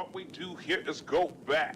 what we do here is go back.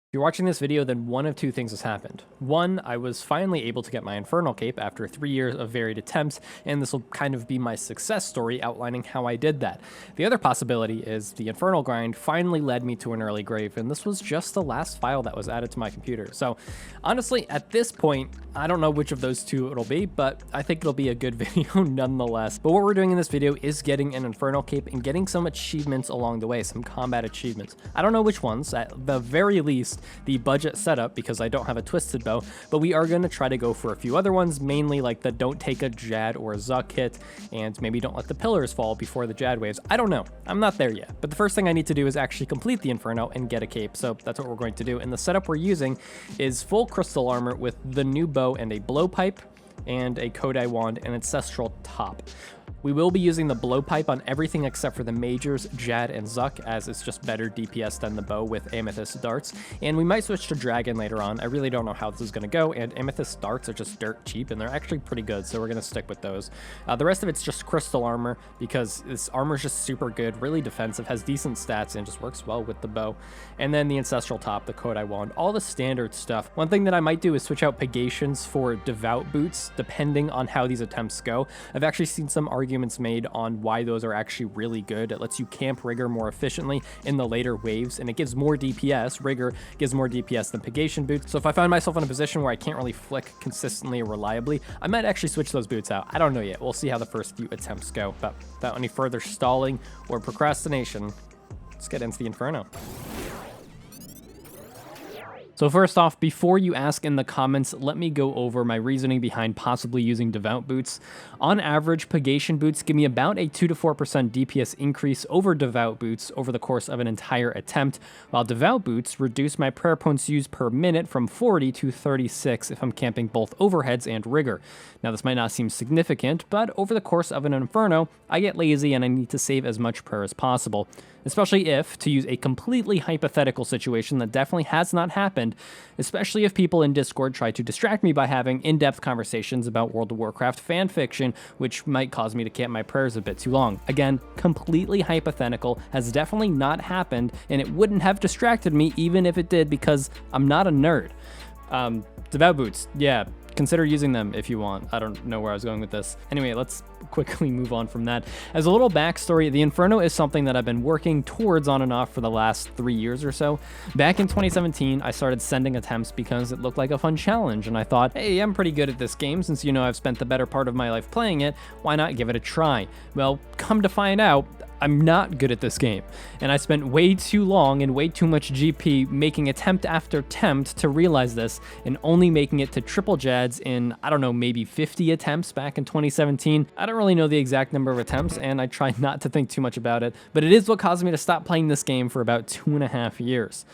If you're watching this video, then one of two things has happened. One, I was finally able to get my Infernal cape after 3 years of varied attempts, and this will kind of be my success story outlining how I did that. The other possibility is the Infernal grind finally led me to an early grave, and this was just the last file that was added to my computer. So honestly, at this point, I don't know which of those two it'll be, but I think it'll be a good video nonetheless. But what we're doing in this video is getting an Infernal cape and getting some achievements along the way, some combat achievements. I don't know which ones, at the very least, the budget setup, because I don't have a twisted bow, but we are going to try to go for a few other ones, mainly like the don't take a jad or a Zuk hit, and maybe don't let the pillars fall before the jad waves. I don't know. I'm not there yet. But the first thing I need to do is actually complete the Inferno and get a cape, so that's what we're going to do. And the setup we're using is full crystal armor with the new bow and a blowpipe and a Kodai wand and ancestral top. We will be using the blowpipe on everything except for the majors, Jad, and Zuk, as it's just better DPS than the bow with amethyst darts. And we might switch to dragon later on. I really don't know how this is going to go, and amethyst darts are just dirt cheap, and they're actually pretty good, so we're going to stick with those. The rest of it's just crystal armor, because this armor is just super good, really defensive, has decent stats, and just works well with the bow. And then the ancestral top, the Kodai wand, all the standard stuff. One thing that I might do is switch out pagations for devout boots, depending on how these attempts go. I've actually seen some arguments made on why those are actually really good. It lets you camp rigor more efficiently in the later waves, and it gives more DPS. Rigor gives more DPS than pagation boots. So if I find myself in a position where I can't really flick consistently or reliably, I might actually switch those boots out. I don't know yet. We'll see how the first few attempts go. But without any further stalling or procrastination, let's get into the Inferno. So first off, before you ask in the comments, let me go over my reasoning behind possibly using devout boots. On average, pagation boots give me about a 2 to 4% DPS increase over devout boots over the course of an entire attempt, while devout boots reduce my prayer points used per minute from 40 to 36 if I'm camping both overheads and rigor. Now this might not seem significant, but over the course of an Inferno, I get lazy and I need to save as much prayer as possible. Especially if, to use a completely hypothetical situation that definitely has not happened, especially if people in Discord try to distract me by having in-depth conversations about World of Warcraft fanfiction, which might cause me to camp my prayers a bit too long. Again, completely hypothetical, has definitely not happened, and it wouldn't have distracted me even if it did, because I'm not a nerd. Devout boots, yeah. Consider using them if you want. I don't know where I was going with this. Anyway, let's quickly move on from that. As a little backstory, the Inferno is something that I've been working towards on and off for the last 3 years or so. Back in 2017, I started sending attempts because it looked like a fun challenge, and I thought, hey, I'm pretty good at this game. Since you know I've spent the better part of my life playing it, why not give it a try? Well, come to find out, I'm not good at this game, and I spent way too long and way too much GP making attempt after attempt to realize this, and only making it to triple jads in, I don't know, maybe 50 attempts back in 2017. I don't really know the exact number of attempts, and I try not to think too much about it, but it is what caused me to stop playing this game for about 2.5 years.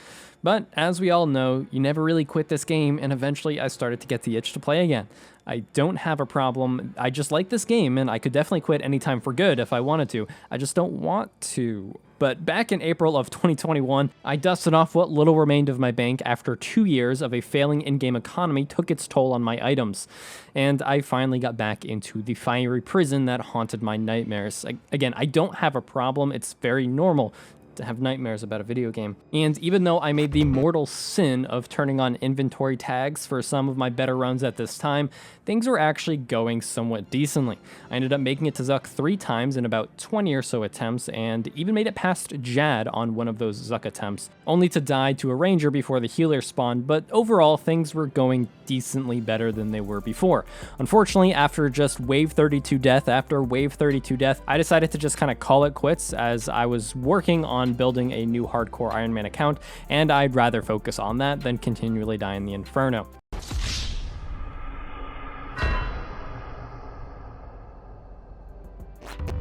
But as we all know, you never really quit this game, and eventually I started to get the itch to play again. I don't have a problem. I just like this game, and I could definitely quit anytime for good if I wanted to. I just don't want to. But back in April of 2021, I dusted off what little remained of my bank after 2 years of a failing in-game economy took its toll on my items. And I finally got back into the fiery prison that haunted my nightmares. Again, I don't have a problem. It's very normal to have nightmares about a video game. And even though I made the mortal sin of turning on inventory tags for some of my better runs at this time, things were actually going somewhat decently. I ended up making it to Zuk 3 times in about 20 or so attempts, and even made it past Jad on one of those Zuk attempts, only to die to a ranger before the healer spawned, but overall things were going decently better than they were before. Unfortunately, after just wave 32 death after wave 32 death, I decided to just kind of call it quits, as I was working on building a new hardcore Iron Man account, and I'd rather focus on that than continually die in the Inferno.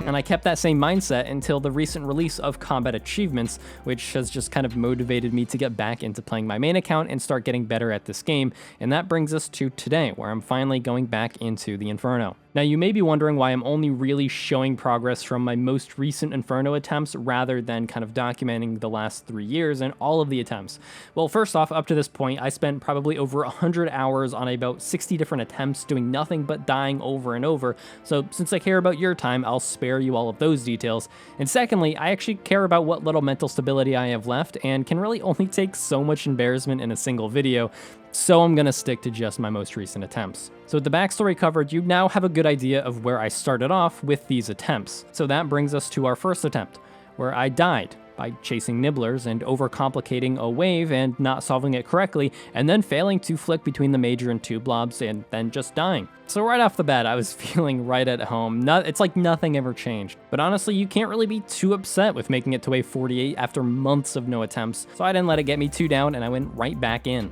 And I kept that same mindset until the recent release of Combat Achievements, which has just kind of motivated me to get back into playing my main account and start getting better at this game. And that brings us to today, where I'm finally going back into the Inferno. Now, you may be wondering why I'm only really showing progress from my most recent Inferno attempts rather than kind of documenting the last 3 years and all of the attempts. Well, first off, up to this point, I spent probably over 100 hours on about 60 different attempts doing nothing but dying over and over, so since I care about your time, I'll spare you all of those details. And secondly, I actually care about what little mental stability I have left and can really only take so much embarrassment in a single video, so I'm gonna stick to just my most recent attempts. So with the backstory covered, you now have a good idea of where I started off with these attempts. So that brings us to our first attempt, where I died by chasing nibblers and overcomplicating a wave and not solving it correctly, and then failing to flick between the major and 2 blobs and then just dying. So right off the bat, I was feeling right at home. It's like nothing ever changed. But honestly, you can't really be too upset with making it to wave 48 after months of no attempts, so I didn't let it get me too down and I went right back in.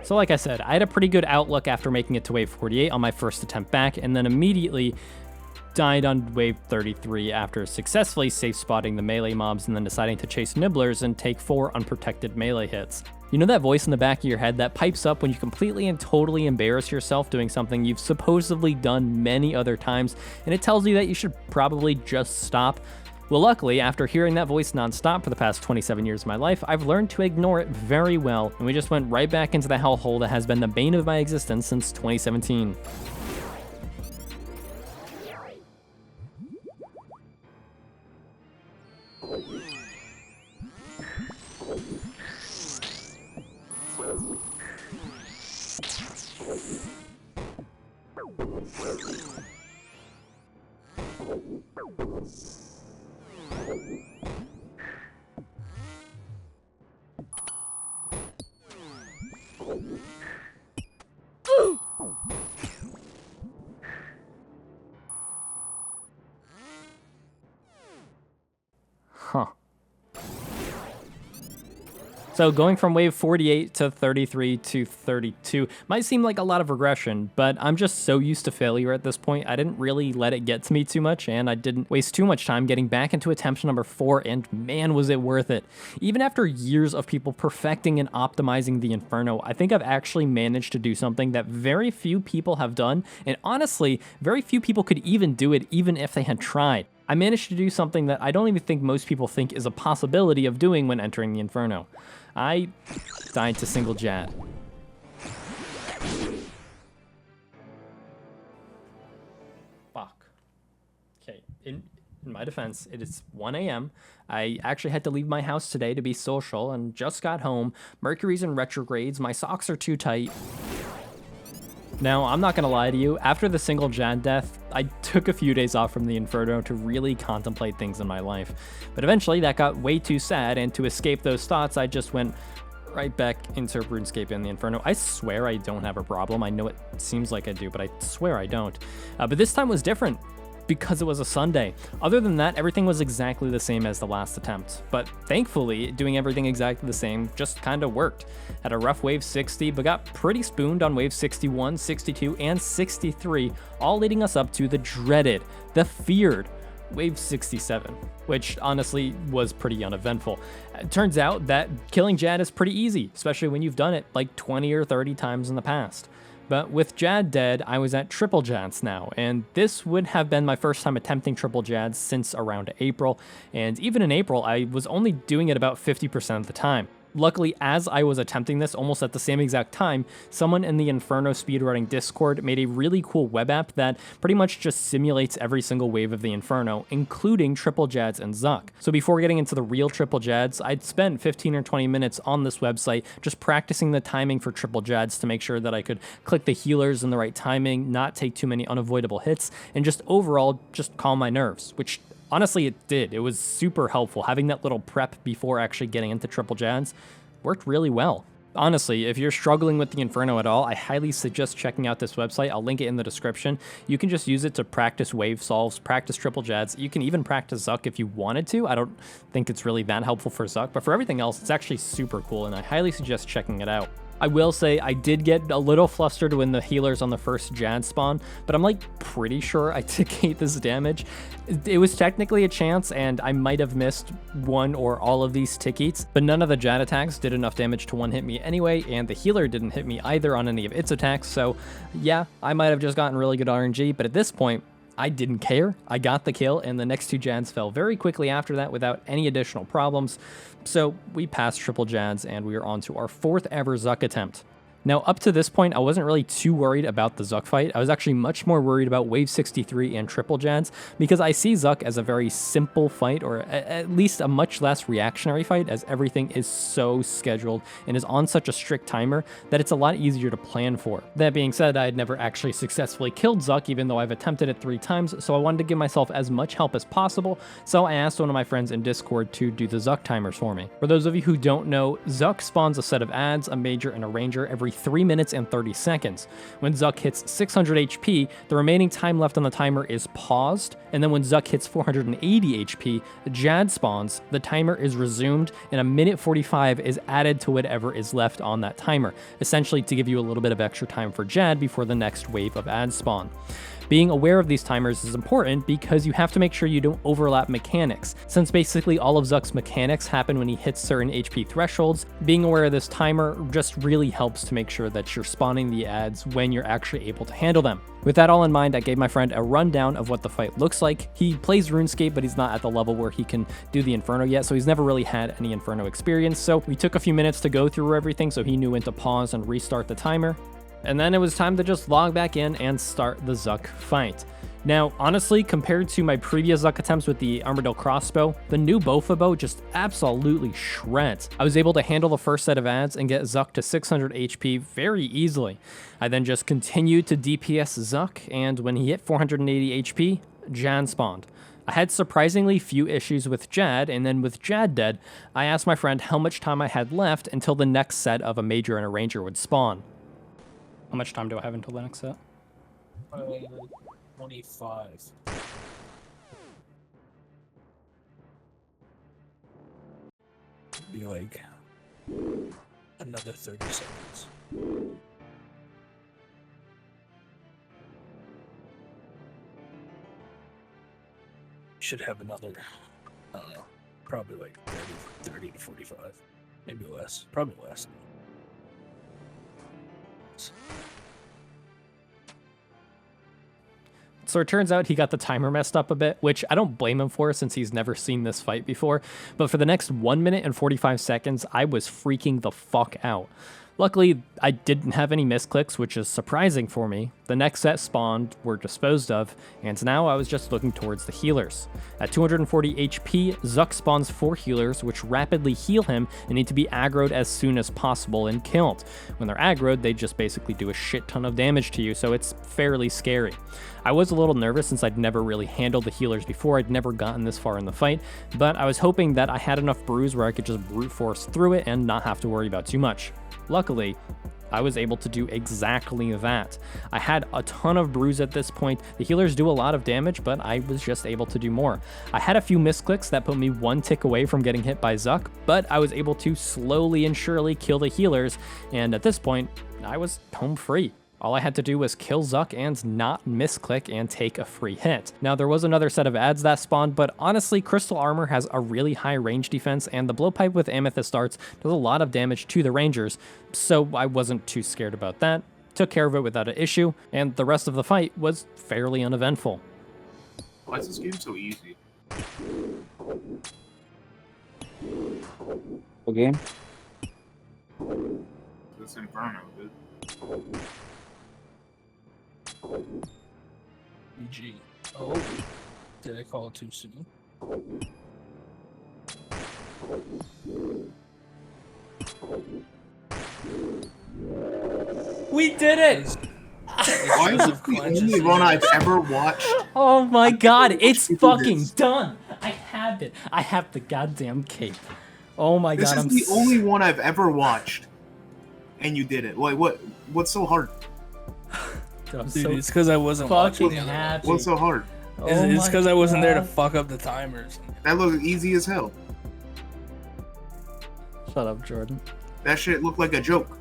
So like I said, I had a pretty good outlook after making it to wave 48 on my first attempt back, and then immediately died on wave 33 after successfully safe spotting the melee mobs and then deciding to chase nibblers and take 4 unprotected melee hits. You know that voice in the back of your head that pipes up when you completely and totally embarrass yourself doing something you've supposedly done many other times, and it tells you that you should probably just stop? Well, luckily, after hearing that voice nonstop for the past 27 years of my life, I've learned to ignore it very well, and we just went right back into the hellhole that has been the bane of my existence since 2017. Huh. So going from wave 48 to 33 to 32 might seem like a lot of regression, but I'm just so used to failure at this point, I didn't really let it get to me too much, and I didn't waste too much time getting back into attempt number 4, and man was it worth it. Even after years of people perfecting and optimizing the Inferno, I think I've actually managed to do something that very few people have done, and honestly, very few people could even do it even if they had tried. I managed to do something that I don't even think most people think is a possibility of doing when entering the Inferno. I died to single jad. Fuck. Okay, in my defense, it is 1 a.m. I actually had to leave my house today to be social and just got home. Mercury's in retrogrades, my socks are too tight. Now, I'm not gonna lie to you, after the single jad death, I took a few days off from the Inferno to really contemplate things in my life. But eventually that got way too sad, and to escape those thoughts, I just went right back into RuneScape and the Inferno. I swear I don't have a problem. I know it seems like I do, but I swear I don't. But this time was different, because it was a Sunday. Other than that, everything was exactly the same as the last attempt. But thankfully, doing everything exactly the same just kind of worked. Had a rough wave 60, but got pretty spooned on wave 61, 62, and 63, all leading us up to the dreaded, the feared, wave 67, which honestly was pretty uneventful. It turns out that killing jad is pretty easy, especially when you've done it like 20 or 30 times in the past. But with jad dead, I was at triple jads now, and this would have been my first time attempting triple jads since around April, and even in April, I was only doing it about 50% of the time. Luckily, as I was attempting this almost at the same exact time, someone in the Inferno speedrunning Discord made a really cool web app that pretty much just simulates every single wave of the Inferno, including triple jads and Zuk. So before getting into the real triple jads, I'd spent 15 or 20 minutes on this website just practicing the timing for triple jads to make sure that I could click the healers in the right timing, not take too many unavoidable hits, and just overall just calm my nerves, which honestly, it did. It was super helpful. Having that little prep before actually getting into triple jads worked really well. Honestly, if you're struggling with the Inferno at all, I highly suggest checking out this website. I'll link it in the description. You can just use it to practice wave solves, practice triple jads. You can even practice Zuk if you wanted to. I don't think it's really that helpful for Zuk, but for everything else, it's actually super cool, and I highly suggest checking it out. I will say I did get a little flustered when the healers on the first Jad spawn, but I'm like pretty sure I took 8 this damage. It was technically a chance, and I might have missed one or all of these tick eats, but none of the Jad attacks did enough damage to one hit me anyway, and the healer didn't hit me either on any of its attacks, so yeah, I might have just gotten really good RNG, but at this point, I didn't care. I got the kill, and the next 2 Jads fell very quickly after that without any additional problems. So we passed triple Jads, and we are on to our 4th ever Zuk attempt. Now, up to this point, I wasn't really too worried about the Zuk fight. I was actually much more worried about Wave 63 and triple Jads, because I see Zuk as a very simple fight, or at least a much less reactionary fight, as everything is so scheduled and is on such a strict timer that it's a lot easier to plan for. That being said, I had never actually successfully killed Zuk, even though I've attempted it 3 times, so I wanted to give myself as much help as possible, so I asked one of my friends in Discord to do the Zuk timers for me. For those of you who don't know, Zuk spawns a set of adds, a major, and a ranger every 3 minutes and 30 seconds. When Zuk hits 600 HP, the remaining time left on the timer is paused, and then when Zuk hits 480 HP, Jad spawns, the timer is resumed, and a minute 45 is added to whatever is left on that timer, essentially to give you a little bit of extra time for Jad before the next wave of ads spawn. Being aware of these timers is important because you have to make sure you don't overlap mechanics. Since basically all of Zuk's mechanics happen when he hits certain HP thresholds, being aware of this timer just really helps to make sure that you're spawning the ads when you're actually able to handle them. With that all in mind, I gave my friend a rundown of what the fight looks like. He plays RuneScape, but he's not at the level where he can do the Inferno yet, so he's never really had any Inferno experience. So we took a few minutes to go through everything so he knew when to pause and restart the timer. And then it was time to just log back in and start the Zuk fight. Now, honestly, compared to my previous Zuk attempts with the Armadillo crossbow, the new Bofa bow just absolutely shreds. I was able to handle the first set of ads and get Zuk to 600 HP very easily. I then just continued to DPS Zuk, and when he hit 480 HP, Jad spawned. I had surprisingly few issues with Jad, and then with Jad dead, I asked my friend how much time I had left until the next set of a major and a ranger would spawn. How much time do I have until the next set? 25. Be like another 30 seconds. Should have another, I don't know, probably like 30 to 45, maybe less, probably less. So it turns out he got the timer messed up a bit, which I don't blame him for since he's never seen this fight before. But for the next 1 minute and 45 seconds, I was freaking the fuck out. Luckily, I didn't have any misclicks, which is surprising for me. The next set spawned, were disposed of, and now I was just looking towards the healers. At 240 HP, Zuk spawns 4 healers, which rapidly heal him and need to be aggroed as soon as possible and killed. When they're aggroed, they just basically do a shit ton of damage to you, so it's fairly scary. I was a little nervous since I'd never really handled the healers before, I'd never gotten this far in the fight, but I was hoping that I had enough brews where I could just brute force through it and not have to worry about too much. Luckily, I was able to do exactly that. I had a ton of brews at this point. The healers do a lot of damage, but I was just able to do more. I had a few misclicks that put me 1 tick away from getting hit by Zuk, but I was able to slowly and surely kill the healers, and at this point, I was home free. All I had to do was kill Zuk and not misclick and take a free hit. Now, there was another set of ads that spawned, but honestly, Crystal Armor has a really high range defense, and the Blowpipe with Amethyst Darts does a lot of damage to the Rangers, so I wasn't too scared about that. Took care of it without an issue, and the rest of the fight was fairly uneventful. Why is this game so easy? What game? This Inferno, dude. BG. Oh, did I call it too soon? We did it! Why is it the only one I've ever watched? Oh my god, it's fucking done! I have it. I have the goddamn cape. Oh my god, This is the only one I've ever watched. And you did it. Like, what's so hard? I'm Dude, so it's because I wasn't watching fucking the other happy. What's so hard? Oh It's because I wasn't there to God. fuck up the timers. That looked easy as hell. Shut up, Jordan. That shit looked like a joke.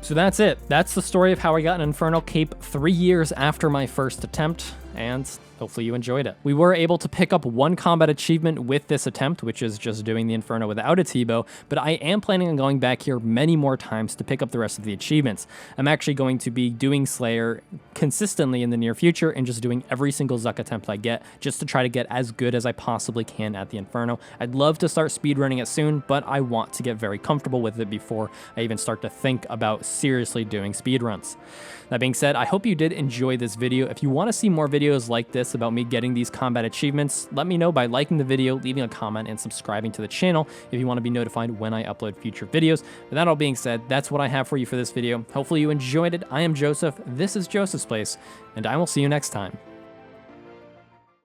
So that's it. That's the story of how I got an Infernal cape 3 years after my first attempt, and hopefully you enjoyed it. We were able to pick up one combat achievement with this attempt, which is just doing the Inferno without a T-bow, but I am planning on going back here many more times to pick up the rest of the achievements. I'm actually going to be doing Slayer consistently in the near future and just doing every single Zuk attempt I get, just to try to get as good as I possibly can at the Inferno. I'd love to start speedrunning it soon, but I want to get very comfortable with it before I even start to think about seriously doing speedruns. That being said, I hope you did enjoy this video. If you want to see more videos like this about me getting these combat achievements, let me know by liking the video, leaving a comment, and subscribing to the channel if you want to be notified when I upload future videos. With that all being said, that's what I have for you for this video. Hopefully you enjoyed it. I am Joseph, this is Joseph's Place, and I will see you next time.